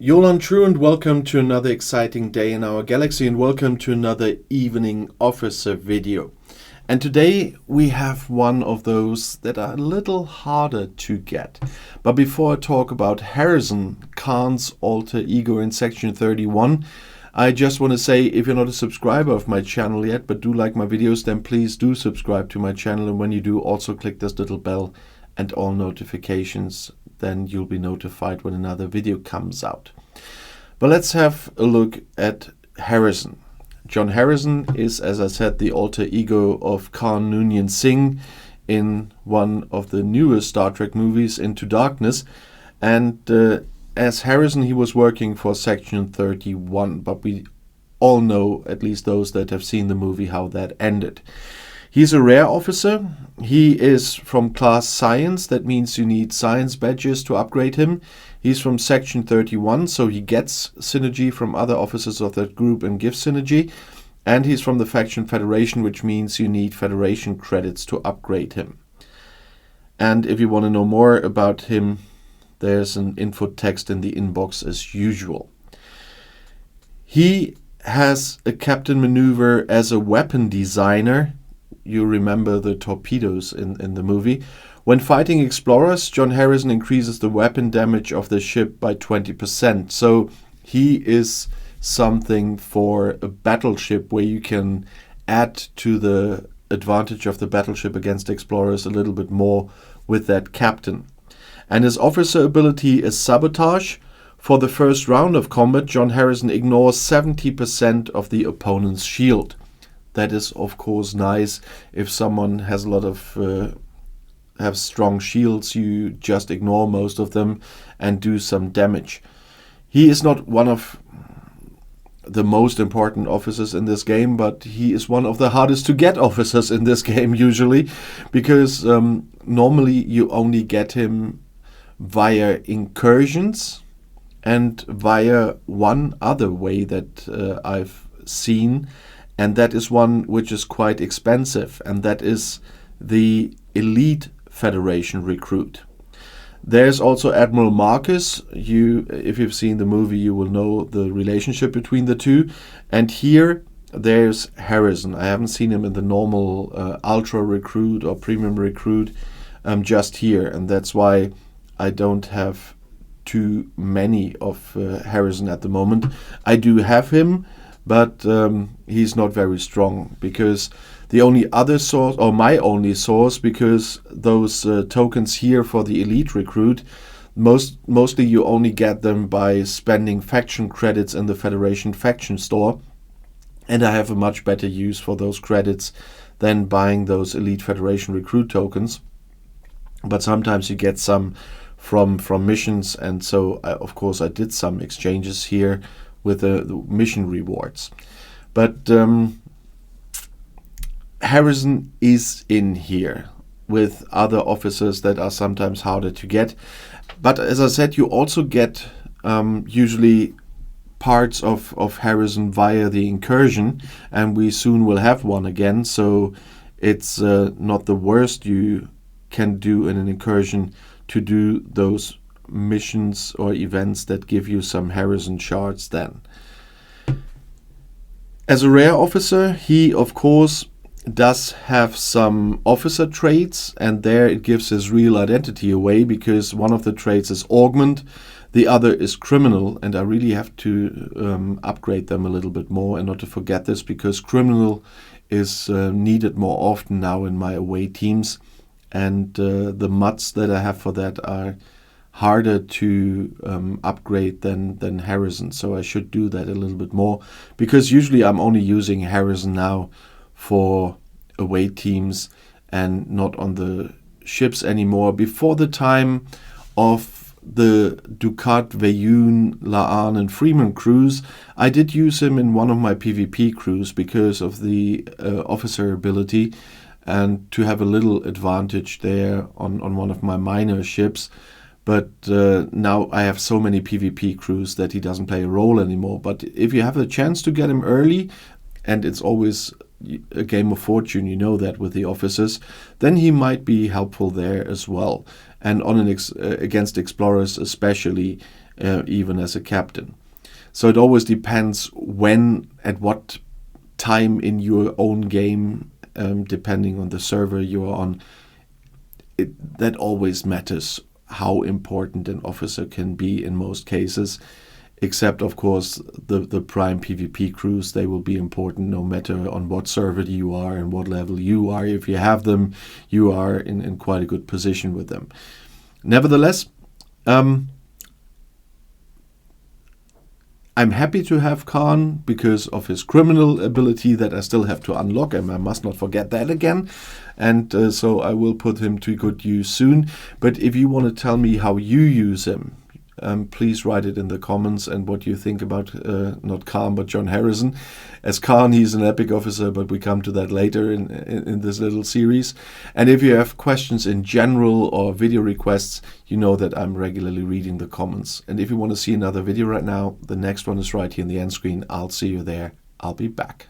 Yolan True, and welcome to another exciting day in our galaxy, and welcome to another evening officer video. And today we have one of those that are a little harder to get. But before I talk about Harrison, Khan's alter ego in section 31, I just want to say, if you're not a subscriber of my channel yet but do like my videos, then please do subscribe to my channel, and when you do, also click this little bell and all notifications. Then you'll be notified when another video comes out. But let's have a look at Harrison. John Harrison is, as I said, the alter ego of Khan Noonien Singh in one of the newest Star Trek movies, Into Darkness. And as Harrison, he was working for Section 31, but we all know, at least those that have seen the movie, how that ended. He's a rare officer. He is from class science. That means you need science badges to upgrade him. He's from section 31, so he gets synergy from other officers of that group and gives synergy. And he's from the faction Federation, which means you need Federation credits to upgrade him. And if you want to know more about him, there's an info text in the inbox as usual. He has a captain maneuver as a weapon designer. You remember the torpedoes in the movie. When fighting explorers, John Harrison increases the weapon damage of the ship by 20%. So he is something for a battleship where you can add to the advantage of the battleship against explorers a little bit more with that captain. And his officer ability is sabotage. For the first round of combat, John Harrison ignores 70% of the opponent's shield. That is, of course, nice. If someone has a lot of have strong shields, you just ignore most of them and do some damage. He is not one of the most important officers in this game, but he is one of the hardest to get officers in this game usually, because normally you only get him via incursions and via one other way that I've seen. And that is one which is quite expensive, and that is the Elite Federation recruit. There's also Admiral Marcus. If you've seen the movie, you will know the relationship between the two. And here there's Harrison. I haven't seen him in the normal Ultra recruit or Premium recruit, just here. And that's why I don't have too many of Harrison at the moment. I do have him, but he's not very strong, because the only other source, or my only source, because those tokens here for the elite recruit, mostly you only get them by spending faction credits in the Federation faction store, and I have a much better use for those credits than buying those elite Federation recruit tokens. But sometimes you get some from missions, and so of course I did some exchanges here with the mission rewards. But Harrison is in here with other officers that are sometimes harder to get. But as I said, you also get usually parts of Harrison via the incursion, and we soon will have one again. So it's not the worst you can do in an incursion to do those missions or events that give you some Harrison shards then. As a rare officer, he of course does have some officer traits, and there it gives his real identity away, because one of the traits is augment, the other is criminal, and I really have to upgrade them a little bit more, and not to forget this, because criminal is needed more often now in my away teams, and the mods that I have for that are harder to upgrade than Harrison, so I should do that a little bit more, because usually I'm only using Harrison now for away teams and not on the ships anymore. Before the time of the Dukat, Veyun, Laan and Freeman crews, I did use him in one of my PvP crews because of the officer ability, and to have a little advantage there on one of my minor ships. But now I have so many PvP crews that he doesn't play a role anymore. But if you have a chance to get him early, and it's always a game of fortune, you know that with the officers, then he might be helpful there as well. And on against explorers especially, even as a captain. So it always depends when, at what time in your own game, depending on the server you're on, that always matters how important an officer can be in most cases. Except, of course, the prime PvP crews, they will be important no matter on what server you are and what level you are. If you have them, you are in quite a good position with them. Nevertheless, I'm happy to have Khan because of his criminal ability that I still have to unlock, and I must not forget that again. And so I will put him to good use soon. But if you want to tell me how you use him, please write it in the comments and what you think about not Khan but John Harrison. As Khan, he's an epic officer, but we come to that later in this little series. And if you have questions in general or video requests, you know that I'm regularly reading the comments. And if you want to see another video right now, the next one is right here in the end screen. I'll see you there. I'll be back.